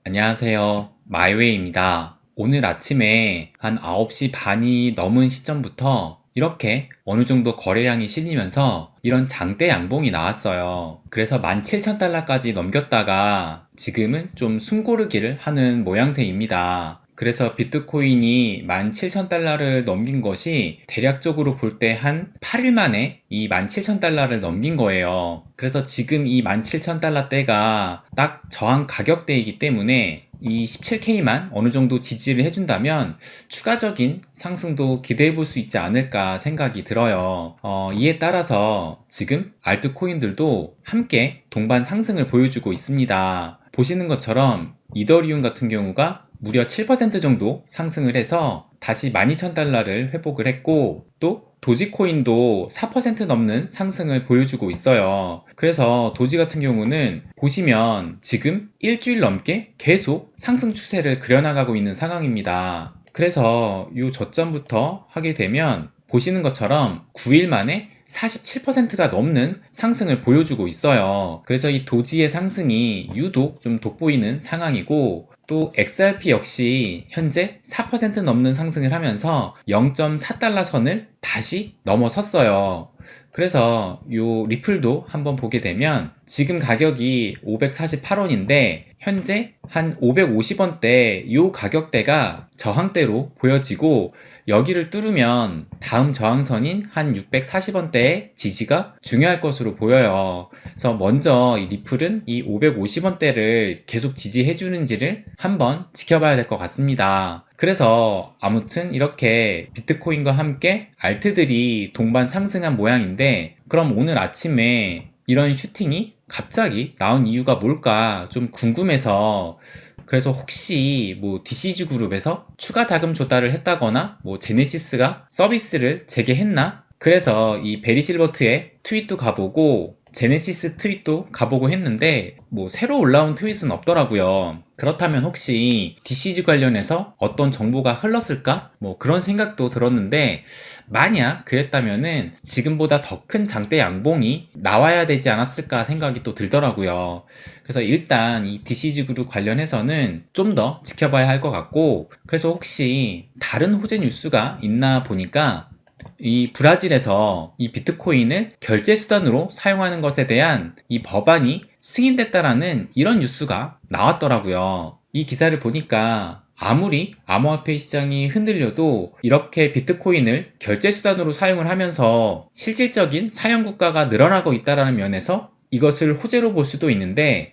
안녕하세요. 마이웨이입니다. 오늘 아침에 한 9시 반이 넘은 시점부터 이렇게 어느 정도 거래량이 실리면서 이런 장대 양봉이 나왔어요. 그래서 17,000달러까지 넘겼다가 지금은 좀 숨고르기를 하는 모양새입니다. 그래서 비트코인이 17,000달러를 넘긴 것이 대략적으로 볼 때 한 8일 만에 이 17,000달러를 넘긴 거예요. 그래서 지금 이 17,000달러대가 딱 저항 가격대이기 때문에 이 17K만 어느 정도 지지를 해준다면 추가적인 상승도 기대해 볼 수 있지 않을까 생각이 들어요. 이에 따라서 지금 알트코인들도 함께 동반 상승을 보여주고 있습니다. 보시는 것처럼 이더리움 같은 경우가 무려 7% 정도 상승을 해서 다시 12,000달러를 회복을 했고, 또 도지코인도 4% 넘는 상승을 보여주고 있어요. 그래서 도지 같은 경우는 보시면 지금 일주일 넘게 계속 상승 추세를 그려나가고 있는 상황입니다. 그래서 이 저점부터 하게 되면 보시는 것처럼 9일 만에 47%가 넘는 상승을 보여주고 있어요. 그래서 이 도지의 상승이 유독 좀 돋보이는 상황이고, 또 XRP 역시 현재 4% 넘는 상승을 하면서 0.4달러 선을 다시 넘어섰어요. 그래서 요 리플도 한번 보게 되면 지금 가격이 548원인데 현재 한 550원대 요 가격대가 저항대로 보여지고, 여기를 뚫으면 다음 저항선인 한 640원대의 지지가 중요할 것으로 보여요. 그래서 먼저 이 리플은 이 550원대를 계속 지지해 주는지를 한번 지켜봐야 될 것 같습니다. 그래서 아무튼 이렇게 비트코인과 함께 알트들이 동반 상승한 모양인데, 그럼 오늘 아침에 이런 슈팅이 갑자기 나온 이유가 뭘까 좀 궁금해서, 그래서 혹시 뭐 DCG 그룹에서 추가 자금 조달을 했다거나 뭐 제네시스가 서비스를 재개했나? 그래서 이 베리 실버트의 트윗도 가보고 제네시스 트윗도 가보고 했는데 뭐 새로 올라온 트윗은 없더라고요. 그렇다면 혹시 DCG 관련해서 어떤 정보가 흘렀을까? 뭐 그런 생각도 들었는데, 만약 그랬다면은 지금보다 더 큰 장대 양봉이 나와야 되지 않았을까 생각이 또 들더라고요. 그래서 일단 이 DCG 그룹 관련해서는 좀 더 지켜봐야 할 것 같고, 그래서 혹시 다른 호재 뉴스가 있나 보니까 이 브라질에서 이 비트코인을 결제 수단으로 사용하는 것에 대한 이 법안이 승인됐다라는 이런 뉴스가 나왔더라고요. 이 기사를 보니까 아무리 암호화폐 시장이 흔들려도 이렇게 비트코인을 결제 수단으로 사용을 하면서 실질적인 사용 국가가 늘어나고 있다는 면에서 이것을 호재로 볼 수도 있는데,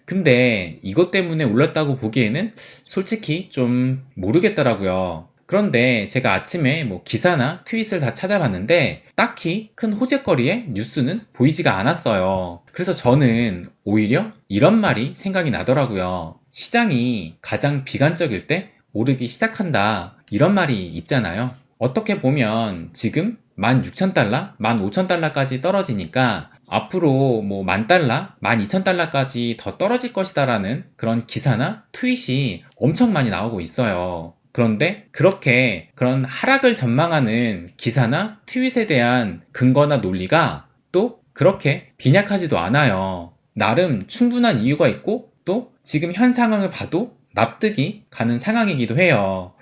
근데 이것 때문에 올랐다고 보기에는 솔직히 좀 모르겠더라고요. 그런데 제가 아침에 뭐 기사나 트윗을 다 찾아봤는데 딱히 큰 호재거리의 뉴스는 보이지가 않았어요. 그래서 저는 오히려 이런 말이 생각이 나더라고요. 시장이 가장 비관적일 때 오르기 시작한다, 이런 말이 있잖아요. 어떻게 보면 지금 16,000달러, 15,000달러까지 떨어지니까 앞으로 뭐 10,000달러, 12,000달러까지 더 떨어질 것이다라는 그런 기사나 트윗이 엄청 많이 나오고 있어요. 그런데 그렇게 그런 하락을 전망하는 기사나 트윗에 대한 근거나 논리가 또 그렇게 빈약하지도 않아요. 나름 충분한 이유가 있고, 또 지금 현 상황을 봐도 납득이 가는 상황이기도 해요.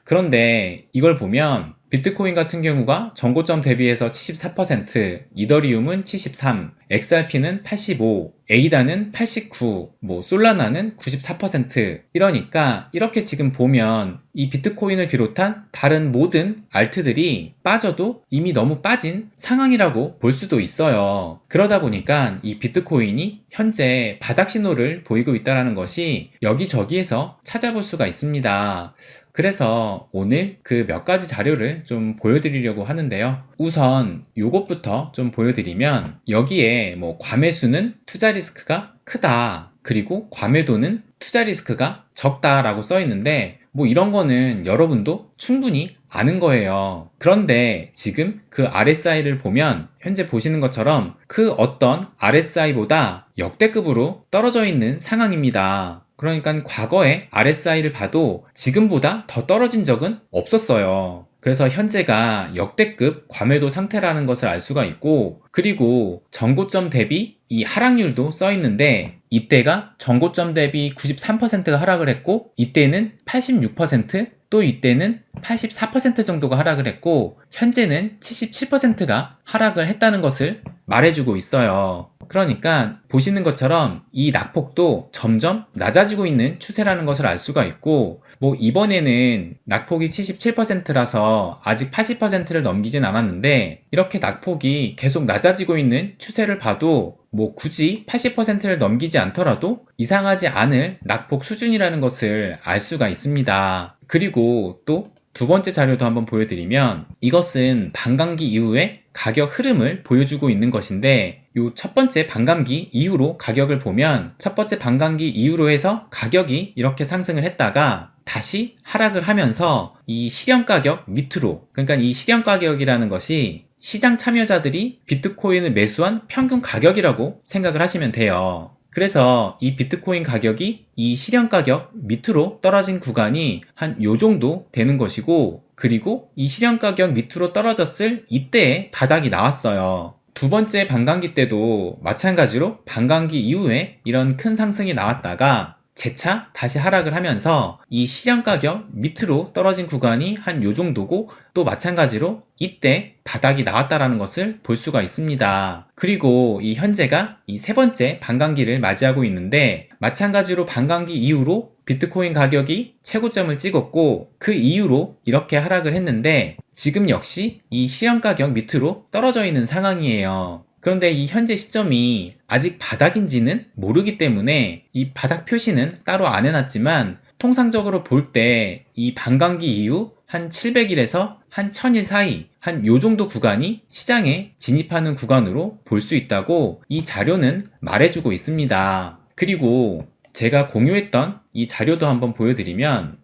그런데 이걸 보면 비트코인 같은 경우가 전고점 대비해서 74%, 이더리움은 73, XRP는 85, 에이다는 89, 뭐 솔라나는 94%. 이러니까 이렇게 지금 보면 이 비트코인을 비롯한 다른 모든 알트들이 빠져도 이미 너무 빠진 상황이라고 볼 수도 있어요. 그러다 보니까 이 비트코인이 현재 바닥 신호를 보이고 있다는 것이 여기저기에서 찾아볼 수가 있습니다. 그래서 오늘 그 몇 가지 자료를 좀 보여드리려고 하는데요. 우선 요것부터 좀 보여드리면, 여기에 뭐 과매수는 투자 리스크가 크다, 그리고 과매도는 투자 리스크가 적다라고 써 있는데, 뭐 이런 거는 여러분도 충분히 아는 거예요. 그런데 지금 그 RSI를 보면 현재 보시는 것처럼 그 어떤 RSI보다 역대급으로 떨어져 있는 상황입니다. 그러니까 과거의 RSI를 봐도 지금보다 더 떨어진 적은 없었어요. 그래서 현재가 역대급 과매도 상태라는 것을 알 수가 있고, 그리고 전고점 대비 이 하락률도 써 있는데, 이때가 전고점 대비 93%가 하락을 했고, 이때는 86%, 또 이때는 84% 정도가 하락을 했고, 현재는 77%가 하락을 했다는 것을 말해주고 있어요. 그러니까 보시는 것처럼 이 낙폭도 점점 낮아지고 있는 추세라는 것을 알 수가 있고, 이번에는 낙폭이 77%라서 아직 80%를 넘기진 않았는데, 이렇게 낙폭이 계속 낮아지고 있는 추세를 봐도 굳이 80%를 넘기지 않더라도 이상하지 않을 낙폭 수준이라는 것을 알 수가 있습니다. 그리고 또 두 번째 자료도 한번 보여드리면, 이것은 반감기 이후의 가격 흐름을 보여주고 있는 것인데, 이 첫 번째 반감기 이후로 가격을 보면, 첫 번째 반감기 이후로 해서 가격이 이렇게 상승을 했다가 다시 하락을 하면서 이 실현 가격 밑으로, 그러니까 이 실현 가격이라는 것이 시장 참여자들이 비트코인을 매수한 평균 가격이라고 생각을 하시면 돼요. 그래서 이 비트코인 가격이 이 실현 가격 밑으로 떨어진 구간이 한 요 정도 되는 것이고, 그리고 이 실현 가격 밑으로 떨어졌을 이때에 바닥이 나왔어요. 두 번째 반감기 때도 마찬가지로 반감기 이후에 이런 큰 상승이 나왔다가 재차 다시 하락을 하면서 이 실현 가격 밑으로 떨어진 구간이 한 요 정도고, 또 마찬가지로 이때 바닥이 나왔다라는 것을 볼 수가 있습니다. 그리고 이 현재가 이 세 번째 반감기를 맞이하고 있는데, 마찬가지로 반감기 이후로 비트코인 가격이 최고점을 찍었고, 그 이후로 이렇게 하락을 했는데, 지금 역시 이 실현 가격 밑으로 떨어져 있는 상황이에요. 그런데 이 현재 시점이 아직 바닥인지는 모르기 때문에 이 바닥 표시는 따로 안 해놨지만, 통상적으로 볼 때 이 반감기 이후 한 700일에서 한 1000일 사이 한 요 정도 구간이 시장에 진입하는 구간으로 볼 수 있다고 이 자료는 말해주고 있습니다. 그리고 제가 공유했던 이 자료도 한번 보여드리면,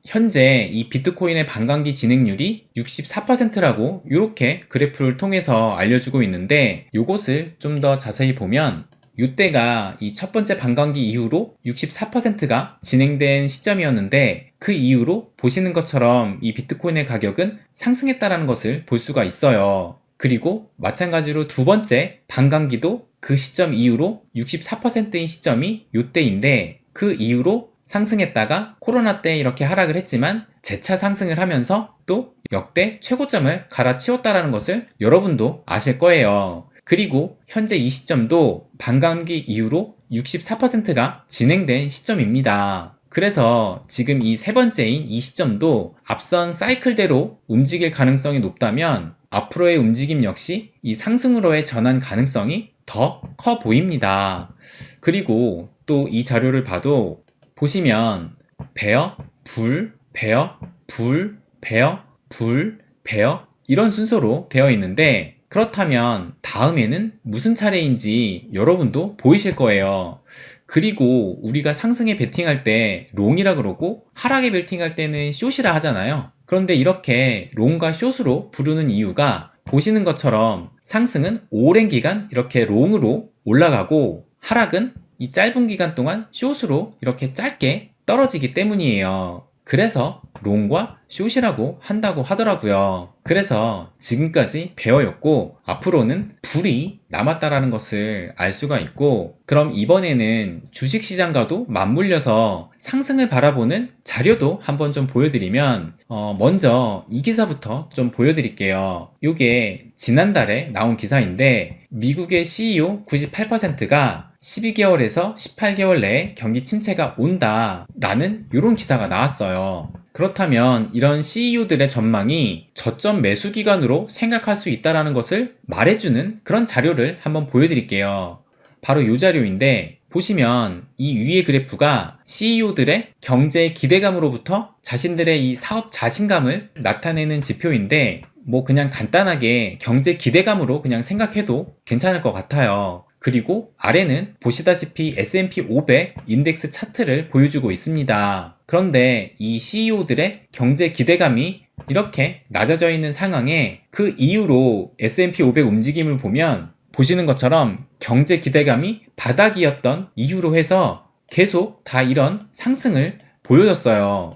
현재 이 비트코인의 반감기 진행률이 64%라고 이렇게 그래프를 통해서 알려주고 있는데, 요것을 좀 더 자세히 보면 이때가 이 첫 번째 반감기 이후로 64%가 진행된 시점이었는데, 그 이후로 보시는 것처럼 이 비트코인의 가격은 상승했다라는 것을 볼 수가 있어요. 그리고 마찬가지로 두 번째 반감기도 그 시점 이후로 64%인 시점이 이때인데, 그 이후로 상승했다가 코로나 때 이렇게 하락을 했지만 재차 상승을 하면서 또 역대 최고점을 갈아치웠다라는 것을 여러분도 아실 거예요. 그리고 현재 이 시점도 반감기 이후로 64%가 진행된 시점입니다. 그래서 지금 이 세 번째인 이 시점도 앞선 사이클대로 움직일 가능성이 높다면, 앞으로의 움직임 역시 이 상승으로의 전환 가능성이 더 커 보입니다. 그리고 또 이 자료를 봐도 보시면 베어, 불, 베어, 불, 베어, 불, 베어 이런 순서로 되어 있는데, 그렇다면 다음에는 무슨 차례인지 여러분도 보이실 거예요. 그리고 우리가 상승에 베팅할 때 롱이라 그러고 하락에 베팅할 때는 숏이라 하잖아요. 그런데 이렇게 롱과 숏으로 부르는 이유가, 보시는 것처럼 상승은 오랜 기간 이렇게 롱으로 올라가고, 하락은 이 짧은 기간 동안 숏으로 이렇게 짧게 떨어지기 때문이에요. 그래서 롱과 숏이라고 한다고 하더라고요. 그래서 지금까지 베어였고 앞으로는 불이 남았다라는 것을 알 수가 있고, 그럼 이번에는 주식시장과도 맞물려서 상승을 바라보는 자료도 한번 좀 보여드리면, 먼저 이 기사부터 좀 보여드릴게요. 이게 지난달에 나온 기사인데, 미국의 CEO 98%가 12개월에서 18개월 내에 경기 침체가 온다 라는 이런 기사가 나왔어요. 그렇다면 이런 CEO들의 전망이 저점 매수 기간으로 생각할 수 있다는 것을 말해주는 그런 자료를 한번 보여드릴게요. 바로 이 자료인데, 보시면 이 위의 그래프가 CEO들의 경제 기대감으로부터 자신들의 이 사업 자신감을 나타내는 지표인데, 그냥 간단하게 경제 기대감으로 그냥 생각해도 괜찮을 것 같아요. 그리고 아래는 보시다시피 S&P 500 인덱스 차트를 보여주고 있습니다. 그런데 이 CEO들의 경제 기대감이 이렇게 낮아져 있는 상황에 그 이후로 S&P 500 움직임을 보면, 보시는 것처럼 경제 기대감이 바닥이었던 이후로 해서 계속 다 이런 상승을 보여줬어요.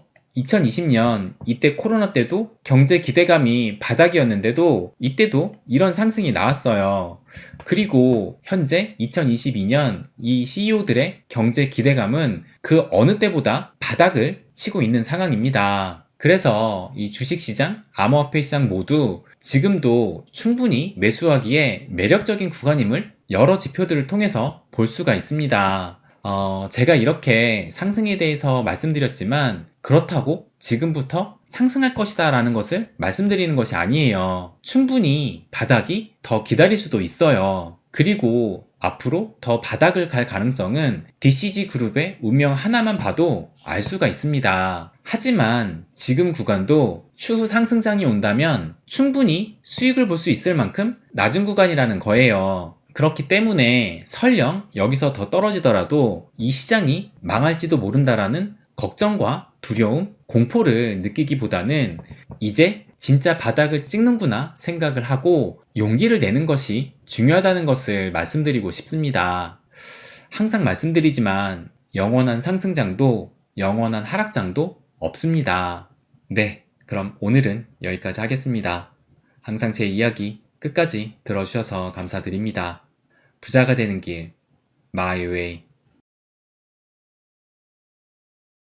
2020년 이때 코로나 때도 경제 기대감이 바닥이었는데도 이때도 이런 상승이 나왔어요. 그리고 현재 2022년 이 CEO들의 경제 기대감은 그 어느 때보다 바닥을 치고 있는 상황입니다. 그래서 이 주식시장, 암호화폐 시장 모두 지금도 충분히 매수하기에 매력적인 구간임을 여러 지표들을 통해서 볼 수가 있습니다. 제가 이렇게 상승에 대해서 말씀드렸지만 그렇다고 지금부터 상승할 것이다 라는 것을 말씀드리는 것이 아니에요. 충분히 바닥이 더 기다릴 수도 있어요. 그리고 앞으로 더 바닥을 갈 가능성은 DCG 그룹의 운명 하나만 봐도 알 수가 있습니다. 하지만 지금 구간도 추후 상승장이 온다면 충분히 수익을 볼 수 있을 만큼 낮은 구간이라는 거예요. 그렇기 때문에 설령 여기서 더 떨어지더라도 이 시장이 망할지도 모른다라는 걱정과 두려움, 공포를 느끼기보다는 이제 진짜 바닥을 찍는구나 생각을 하고 용기를 내는 것이 중요하다는 것을 말씀드리고 싶습니다. 항상 말씀드리지만 영원한 상승장도 영원한 하락장도 없습니다. 네, 그럼 오늘은 여기까지 하겠습니다. 항상 제 이야기 끝까지 들어주셔서 감사드립니다. 부자가 되는 길, 마이 웨이.